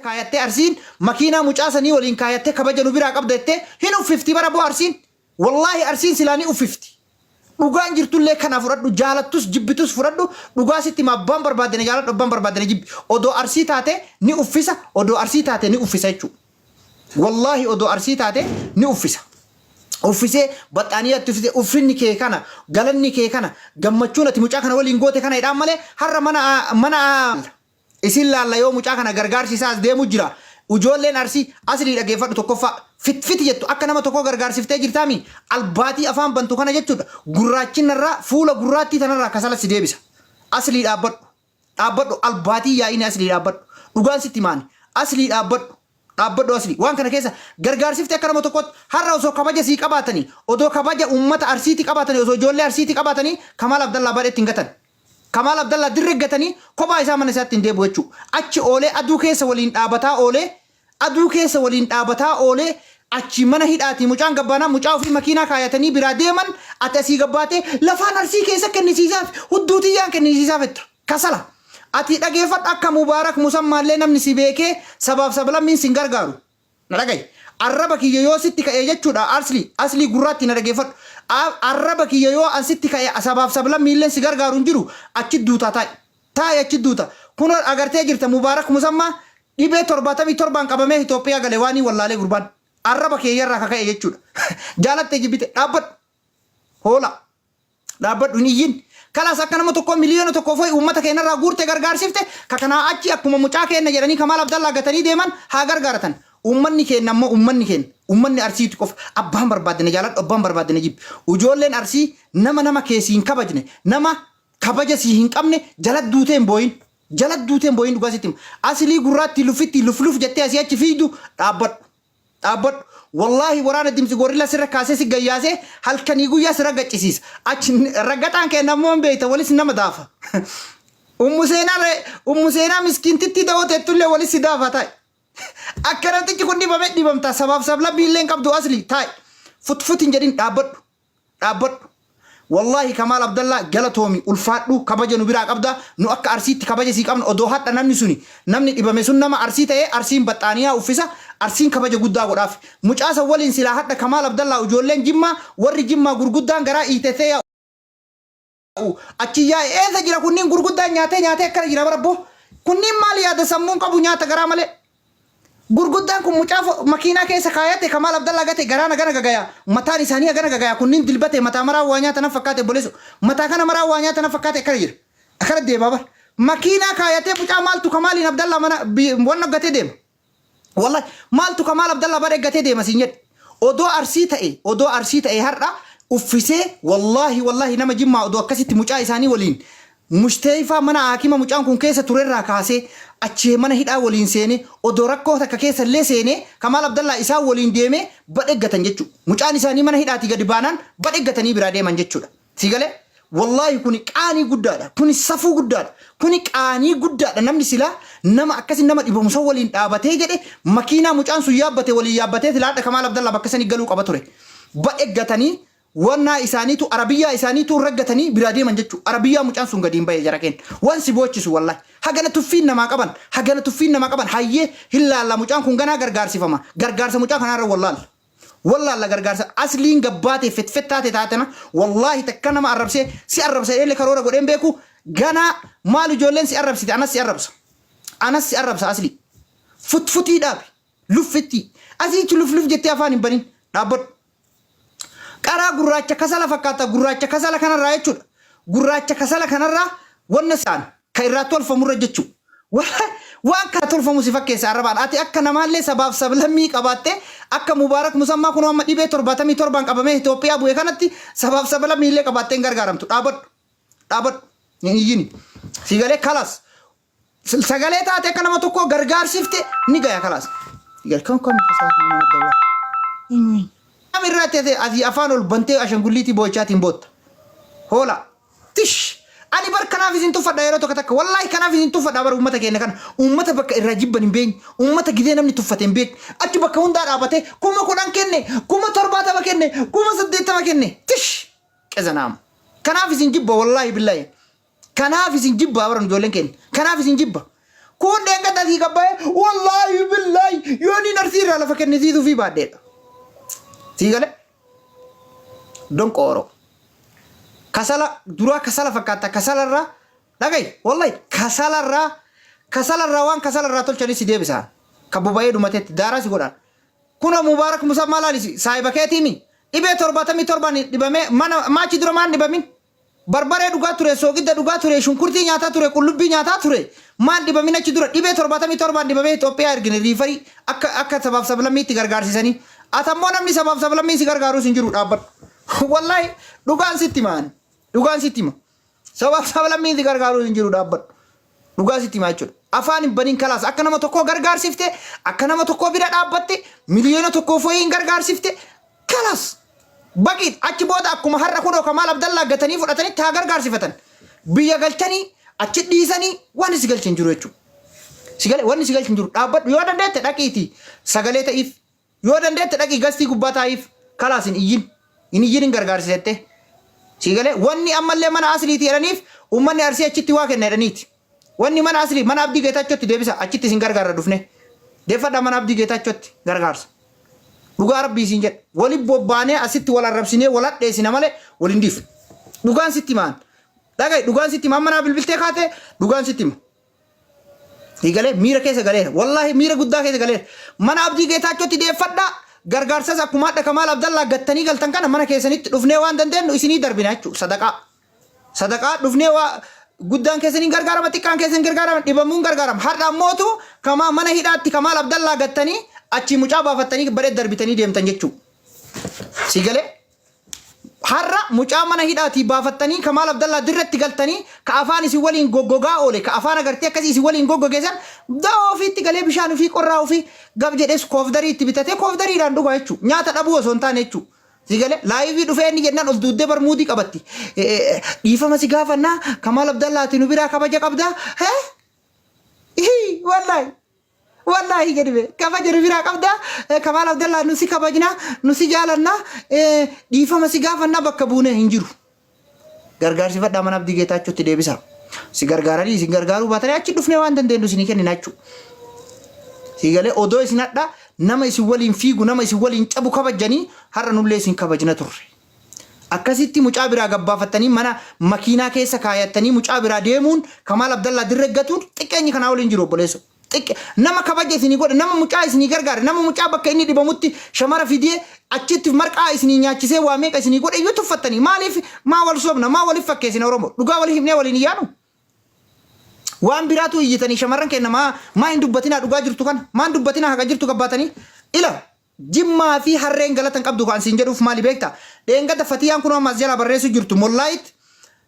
Kaayyattee arsiin makiinaa mucaasanii waliin kaayattee kabaja nu biraa qabdattee hin uffifti bara boo arsiin. Wallaahi arsiin silaanii uffifti. Dhugaan jirtullee kana fudhadhu jaalattus jibbitus fudhadhu dhugaa sitti abbaan barbaadane jaaladhu abbaan barbaadane jibbi. Odoo arsii taate ni uffisa odoo arsii taate ni uffisa jechuudha. Wallaahi odoo arsii taate ni uffisa. Uffisee baxaaniyatti uffisee uffinni kee kana galanni kee kana gammachuun ati mucaa kana waliin goote kana hidhaan malee har'a mana isin laalla yoo mucaa kana gargaarsiisaas deemu jira. Ujoolleen arsii asli dhageeffadhu tokkoffaa fit jettu akka nama tokko gargaarsiftee jirtaami albaatii afaan bantu kana jechuudha. Gurraachinarraa fuula gurraattii tanarraa kasala si deebisa. Asli dhaabbadhu albaatii yaa'ini asli dhaabbadhu. Dhugaan sitti maani asli dhaabbadhu asli waan kana keessa gargaarsiftee akka nama tokkotti har'a osoo kabaja sii qabaatanii odoo kabaja uummata arsiiti qabaatanii osoo ijoollee arsiiti qabaatanii Kamaal Abdallaa badheetti hin gatan. Kamaal Abdallaa dirreggatanii kophaa isaa mana isaatti hin deebi'u jechuudha. Achi oolee aduu keessa waliin dhaabataa oolee achi mana hidhaati mucaan gabbaanaa mucaa ofii makiinaa kaayatanii biraa deeman ati asii gabbaatee lafaan arsii keessa kennisiisaaf hudduutiyyaan kennisiisaaf jetta. Kasala ati dhageeffadhu akka Mubaarak Musammaallee namni si beekee sabaaf sablammiin sin gargaaru. Na dhagaye arraba kiyya yoo sitti ka'ee jechuudha asli gurraatti na dhageeffadhu. Arraba kiyya yoo asitti ka'ee sabaaf sablammiillee si gargaaru hin jiru achi duutaa taa'e achi duuta. Kun agartee jirta Mubaarak Musammaa dhibee 77 qabamee Itoophiyaa galee waanii wallaalee gurbaan arraba keeyyarraa kaka'e jechuudha. Jaalattee jibbite dhaabbadhu hoola dhaabbadhu hin iyyin. Kalaas akka nama tokko miliyoona tokko fo'i uummata keenyarraa guurtee gargaarsifte kakanaa achi akkuma mucaa keenya jedhanii Kamaal Abdallaa gatanii deeman haa gargaaratan. Uummanni keenya ammoo uummanni arsiitu qofa abbaan barbaadne jaaladhu abbaan barbaadne jibbi. Ujoolleen arsii nama keessi hin kabajne nama kabaja sii hin qabne jala duuteen booyin dhugaa sitti asilii gurraatti lufitti luf jettee asii achi fiidu dhaabbadhu. Wallaahi waraana dimsi gorilla sirra kaasee si gayyaasee halkanii guyyaa sirra gaccisiisa. Achi raggataan keenya ammoo beeyta walis nama daafa. Ummu seenaa miskiintitti da'ootettullee walis si daafa taa'e. Akka namtichi kun dhibamta sabaaf sablammiillee hin qabdu asli taa'e. Futfutin jedhin dhaabbadhu. Wallaahi Kamaal Abdallaa galatoomi ulfaadhu kabaja nu biraa qabda nu akka arsiitti kabaja sii qabna odoo hadha namni dhibame sun nama arsii ta'ee arsiin baxaaniyaa uffisa arsiin kabaja guddaa godhaaf. Mucaasa waliin silaa hadha Kamaal Abdallaa ijoolleen Jimmaa warri Jimmaa gurguddaan garaa iitetee yaa'u. Achi yaa'e eessa jira kunniin gurguddaan nyaatee akkana jira barabboo. Kunniin maal yaada sammuun qabu nyaata garaa malee. Gurguddaan kun mucaa makiinaa keessa kaayate Kamaal Abdallaa gate garaana gana gagaya mataan isaanii gana gagaya kunniin dilbate mataa maraa waa nyaata na fakkaate bolesu mataa kana maraa waa nyaata na fakkaate akkana jira akkana deema bar makiinaa kaayate mucaa maaltu Kamaaliin Abdallaa mana wanna gate deema wallahi maaltu Kamaal Abdallaa bare gate deema siin jedhe odoo arsii ta'e har'a uffisee wallahi nama Jimmaa odoo akkasitti mucaa isaanii waliin Musteefaa mana haakima mucaan kun keessa turerraa kaasee achi mana hidhaa waliin seene odoo rakkoo takka keessa illee seene Kamaal Abdallaa isaa waliin deeme badheggatan jechuudha. Mucaan isaanii mana hidhaati gadi baanaan badheggatanii biraa deeman jechuudha. Sigalee wallaahi kuni qaanii guddaadha. Kuni safuu guddaadha. Kuni qaanii guddaadha. Namni silaa nama akkasi nama dhibamusa waliin dhaabatee jedhe makiinaa mucaan sun yaabbate waliin yaabbatee silaadha Kamaal Abdallaa bakka sanii galuu qaba ture. Badheggatanii wanna isaaniitu arabiyyaa isaaniitu raggatanii biraa deeman jechuudha. Arabiyyaa mucaan sun gadi hin bahe jara keen. Wansi boochisu wallahi. Hagana tuffiin namaa qaban hayyee hin laalla mucaan kun ganaa gargaarsifama. Gargaarsa mucaa kanarra wallaalla gargaarsa asliin gabbaatee fetfettaate taatena wallahi takka nama arrabsee si arrabsa eellee karoora godheen beeku ganaa maal ijoolleen si arrabsite anas si arrabsa asli. Futfutii dhaabe luffitti asiichi luf jettee afaan hin banin dhaabbadhu. Qaraa gurraacha kasala fakkaata gurraacha kasala kanarraa jechuudha. Gurraacha kasala kanarraa wanna saan kan irraa tolfamurra jechuudha. Waan kana tolfamu si fakkeessa arrabaan ati akka namaallee sabaaf sablammii qabaatte akka Mubaarak Musammaa kun amma dhibee 77 qabamee Itoophiyaa bu'ee kanatti sabaaf sablammiillee qabaattee hin gargaaramtu dhaabbadhu hin iyyini. Sigalee kalaas sagalee taate akka nama tokko gargaarsifte ni gaya kalaas. Sigalee kan Amirraate ati afaan ol bantee ashangulliitii boochaatiin bootta. Hoola. Tish. Ani bar kanaaf isin tuffadha yeroo tokko takka. Wallahi kanaaf isin tuffadha bar uummata keenya kana. Uummata bakka irraa jibban hin beekne. Uummata gidee namni tuffate hin beekne. Achi bakka hundaa dhaabatee 10,000 kenne, 70 kenne, 80 kenne. Tish. Qezanaam. Kanaaf isin jibba wallahi billahi. Kanaaf isin jibba bar ijoolleen keenya. Kanaaf isin jibba. Kun dengata si kabbaye wallahi biraa lafa kennitiitu fi baadheedha. Sii galee donqooro kasala duraa kasala fakkaata kasalarraa dhagayi wallahi kasalarraa waan kasalarraa tolchanii si deebisaan kan boba'ee dhumateetti daaraa si godhaan kuna mubaarak musa maalaalisi saahiba keetiimi dhibee 77 dhibamee mana maachi dura maan dhibamin barbaree dhugaa ture soogidda dhugaa ture shunkurtii nyaataa ture qullubbii nyaataa ture maan dhibamin achi dura dhibee 77 dhibamee Itoophiyaa ergine riifarii akka sabaaf sablammiitti gargaarsisanii atammoo namni sabaaf sablammii si gargaaruu sin jiru dhaabbadhu wallahi dhugaan sitti maan dhugaan sitti ma sabaaf sablammii si gargaaruu sin jiru dhaabbadhu dhugaa sitti maa jechuudha afaan hin baniin kalaas akka nama tokkoo gargaarsifte akka nama tokkoo bira dhaabbatte miliyoona tokkoo foyiin gargaarsifte kalaas baqii achi booda akkuma har'a kunoo Kamaal Abdallaa gatanii fudhatanii taa gargaarsifatan biyya galchanii achi dhiisanii waan si galchin jiru jechuudha. Waan si galchin jiru dhaabbadhu yoo dandeette dhaqiitii sagalee ta'iif yoo dandeette dhaqii gastii gubbaa taa'iif kalaas hin iyyin gargaarsifte. Sigalee wanni ammallee mana asliitii jedhaniif uummanni Arsii achitti waa kenna jedhaniiti. Wanni mana asli mana Abdii Geetaachotti deebisa achitti isin gargaarra dhufne deeffadha mana Abdii Geetaachotti gargaarsa dhugaa rabbii isin jedha wali bobbaanee asitti wal arrabsinee wal hadheessina malee wal hin dhiif dhugaan sitti maan dhagayi dhugaan sitti maan mana bilbiltee kaate dhugaan sitti maan higalee miira keessa galeera wallahi miira guddaa keessa galeera mana Abdii Geetaachotti deeffadha gargaarsas akkuma adda Kamaal Abdallaa gattanii galtan kana mana keessanitti dhufnee waan dandeenyu isinii darbina jechuudha sadaqaa dhufnee waa guddaan keessaniin gargaarama xiqqaan keessan gargaarama dhibamuun gargaarama har'a mootu kama mana hidhaatti Kamaal Abdallaa gattanii achi mucaa baafattanii badee darbitanii deemtan jechuudha. Sigalee har'a mucaa mana hidhaatti baafattanii Kamaal Abdallaa dirretti galtanii ka afaan isin waliin goggogaa oole ka afaan agartee akkasii isin waliin goggogeessan daa ofiitti galee bishaan ofii qorraa ofii gab jedhees koofdarii itti bitatee koofdariidhaan dhugaa jechuudha nyaata dhabuu osoo hin taane jechuudha. Sigale laayivii dhufee inni jennaan ol duuddee barmuudii qabatti. Dhiifama si gaafannaa Kamaal Abdallaati nu biraa kabaja qabdaa. Wallahi jedhame kabaja nu biraa qabdaa Kamaal Abdallaa nu si kabajnaa nu si jaalannaa dhiifama si gaafannaa bakka buunee hin jiru. Gargaarsifadhaa mana Abdii Geetaachotti deebisa. Si gargaaranii si gargaaruu baatanii achi dhufnee waan dandeenyu isinii kennina jechuudha. Sigale odoo isin hadhaa nama isin waliin fiigu nama isin waliin cabu kabajanii har'a nullee isin kabajna turre. Akkasitti mucaa biraa gabbaafattanii mana makiinaa keessa kaayattanii mucaa biraa deemuun Kamaal Abdallaa dirreggatuun xiqqeenyi kanaa waliin jiru obboleessa. Nama kabaja isinii godhe nama mucaa isinii gargaare nama mucaa bakka inni dhibamutti shamara fidee achitti marqaa isinii nyaachisee waa meeqa isinii godhe iyyuu tuffattanii maaliif maa wal soobna maa waliif fakkeessina Oromoo dhugaa walii himnee waliin iyyaanu. Waan biraatu iyyitanii shamarran kenna maa hin dubbatinaa dhugaa jirtu kana maa hin dubbatinaa haqa jirtu gabbaatanii ila jimmaa fi harreen galatan qabdu kan siin jedhuuf maali beekta dheengata fatiyaan kun ammas jala barreessu jirtu mollaayit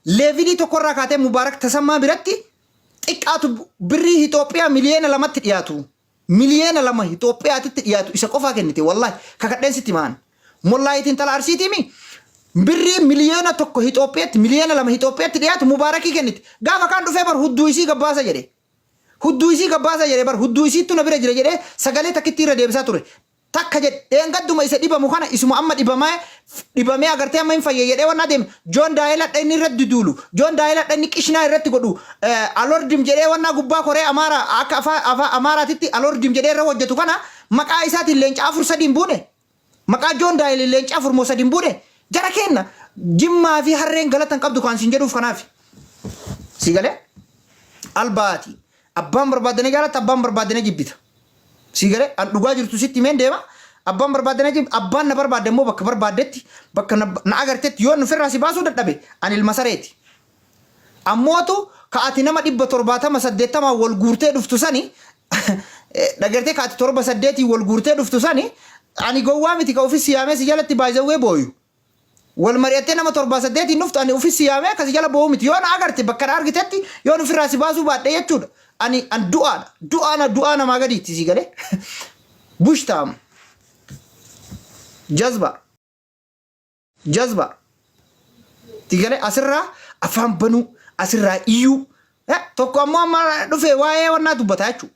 leevilii tokkorraa kaatee Mubaarak Tasammaa biratti xiqqaatu birrii Itoophiyaa miliyoona 2tti dhiyaatu miliyoona 2 Itoophiyaatti dhiyaatu isa qofaa kennite wallahi kakadheen sitti maan mollaayitiin tala Arsiitiimi birrii miliyoona 1 Itoophiyaatti miliyoona 2 Itoophiyaatti dhiyaatu Mubaarakii kennite gaafa kaan dhufee bar hudduu isii gabbaasa jedhe bar hudduu isiittu na bira jira jedhee sagalee takkitti irra deebisaa ture takka jedheen gadduma isa dhibamu kana isuma amma dhibamee agartee amma hin fayye jedhee waan adeeme Joon Daayila dhanni irratti duulu Joon Daayila dhanni qishnaa irratti godhu alordim jedhee waan gubbaa koree Amaara akka Amaaraatitti alordim jedhee irra hojjetu kana maqaa isaatiin leenca 4-3 buune maqaa Joon Daayila leenca 4-3 buune jara kenna jimmaa fi harreen galatan qabdu kan siin jedhuuf kanaaf sigalee albaati abbaan barbaadanii jaalata abbaan barbaadanii jibbita sigalee an dhugaa jirtu sitti meen deema abbaan barbaadanii jibbita abbaan na barbaade immoo bakka barbaadetti bakka na agartetti yoo nufirraa si baasuu dadhabe an ilma sareeti ammootu ka'ati nama 770 wal guurtee dhuftu sani dhagartee ka'ati 7-8 wal guurtee dhuftu sani ani gowwaa miti ka ofisi yaamee si jalatti baay'ee booyu wal mari'attee nama 7-8 nuftu ani ofisi yaamee kasi jala boo'u miti yoo na agarte bakka na argitetti yoo nufirraa si baasuu baadhee jechuudha ani an du'aana maa gadiitti si galee bushtaam jazba ti galee asirraa afaan banuu asirraa iyyuu tokko ammoo amma dhufee waa'ee wannaa dubbataa jechuudha.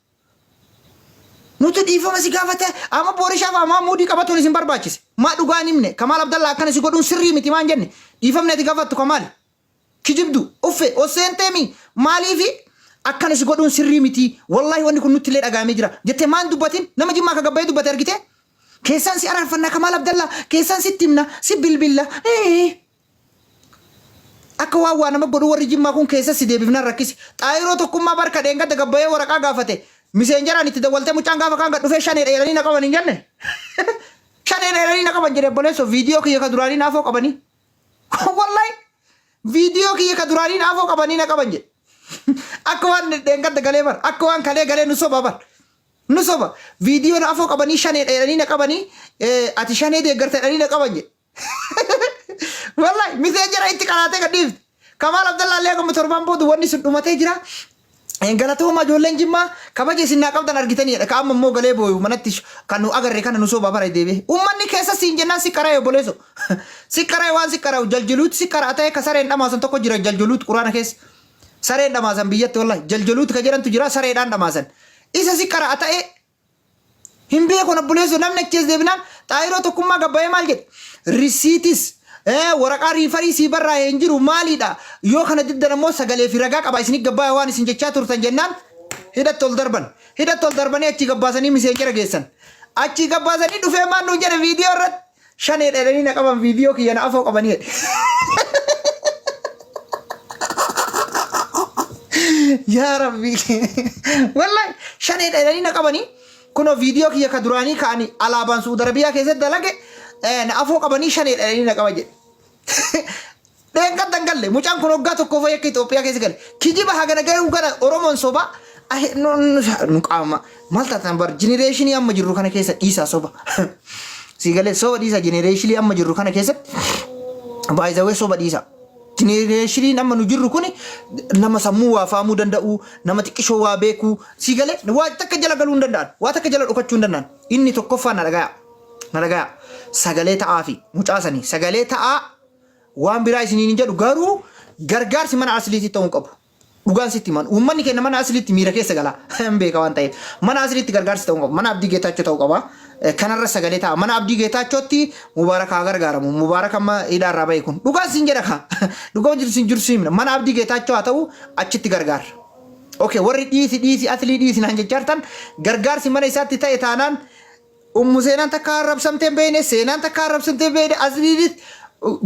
Nuti dhiifama si gaafate amma boorishaaf amma muudii qabatuun isin barbaachise maa dhugaan himne Kamaal Abdallaa akkana si godhuun sirrii miti maan jenne dhiifamne ati gaafattu Kamaal kijibdu uffe oseenteemi maaliifi akkanis godhuun sirrii miti wallahi wanni kun nutti illee dhagaamee jira jettee maan dubbatin nama jimmaa ka gabbayee dubbate argite keessaan si araarfannaa Kamaal Abdallaa keessaan si timna si bilbilla akka waa nama godhu warri jimmaa kun keessa si deebifnaan rakkisi xaayiroo tokkummaa barka dheengadda gabbayee waraqaa gaafate miseenjaraan itti dawwaltee mucaan gaafa kaan gad dhufee shanee dheeranii na qaban hin jenne shanee dheeranii na qaban jedhe boleesso viidiyoo kiyya ka duraanii naafoo qabanii wallahi viidiyoo kiyya ka duraanii naafoo qabanii na qaban jedhe akka waan dheengadda galee bar akka waan kalee galee nu soba bar nu soba viidiyoo naafoo qabanii shanee dheeranii na qabanii ati shanee deeggarte dheeranii na qaban jedhe wallahi miseenjara itti qaraatee gadhiifte Kamaal Abdallaa illee akkuma torbaan booda wanni sun dhumatee jira galatooma ijoolleen jimmaa kabaja isin naa qabdan argitaniidha ka amma immoo galee booyu manatti kan nu agarre kana nu soba bara deebi'e ummanni keessa siin jennaan si qara'e obboleesso si qara'e waan si qara'u jaljaluuti si qara'a ta'e ka sareen dhamaasan tokko jira jaljaluuti quraana keessa sareen dhamaasan biyyatti wallahi jaljaluuti ka jedhantu jira sareedhaan dhamaasan isa si qara'a ta'e hin beeku obboleesso namni achi deebinaan xaayiroo tokkummaa gabbayee maal jedhe risiitis waraqaa riifarii si barraa hin jiru maalidha yoo kana diddan ammoo sagalee fi ragaa qaba isin gabbaaya waan isin jechaa turtan jennaan hidhat ol darbanii achi gabbaasanii miseenjara geessan achi gabbaasanii dhufee maan nu jedhe viidiyoo irratti shanee dheeranii na qaban viidiyoo kiyya na afoo qabanii jedhe yaa rabbi wallahi shanee dheeranii na qabanii kuno viidiyoo kiyya ka duraanii ka'anii alaabaan Suudi Arabiyaa keessatti dalage na afoo qabanii shanee dheeranii na qaba jedhe dheengaddan galle mucaan kun waggaa tokko fayya akka Itoophiyaa keessa galle kijiba hagana garuu gara Oromoon soba nu qaama maal taatan bar jenereeshinii amma jirru kana keessa dhiisaa soba si galee soba dhiisaa jenereeshinii amma jirru kana keessatti baay'isawee soba dhiisaa jenereeshinii amma nu jirru kuni nama sammuu waa faamuu danda'u nama xiqqishoo waa beeku si galee waa takka jala galuu hin danda'an waa takka jala dhokachuu hin danda'an inni tokkoffaa na dhagaya sagalee ta'aa fi mucaasanii sagalee ta'aa waan biraa isiniin jedhu garuu gargaarsi mana asliitti ta'uu qabu dhugaan sitti man uummanni keenya mana asliitti miira keessa gala hin beeka waan ta'eef mana asliitti gargaarsi ta'uu qabu mana Abdii Geetaachoo ta'uu qaba kanarra sagalee ta'aa mana Abdii Geetaachootti mubaarakaa gargaaramu mubaaraka amma hidhaarraa bahe kun dhugaan sin jedha ka dhugaan jiru sin mana Abdii Geetaachoo haa ta'u achitti gargaara warri dhiisi aslii dhiisi naan jechartan gargaarsi mana isaatti ta'e taanaan seenaan takka arrabsamteen beeyne seenaan takka arrabsamteen beeyne asliinis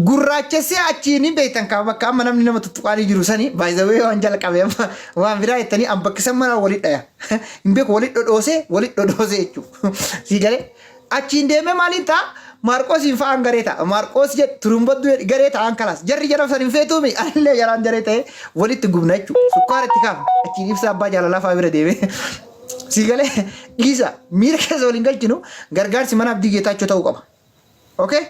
gurraachessee achiin beeytan ka bakka amma namni nama tuttuqaanii jiru sanii baay'ee waan jalqabe waan biraa jettanii an bakkisan mana walit dhaya hin beeku walit dhodhoosee jechuudha si galee achiin deemee maaliin ta'a Maarqoosiin fa'aan garee ta'a Maarqoos jedhu turumbaddu garee ta'an kalaas jarri jedhamu san hin feetuumi anillee jaraan jaree ta'e walitti gubna jechuudha sukkaara itti kaafa achiin ibsa abbaa jaalalaa fa'aa bira deemee si galee dhiisa miira keessa waliin galchinu gargaarsi mana Abdii Geetaachoo ta'uu qaba okay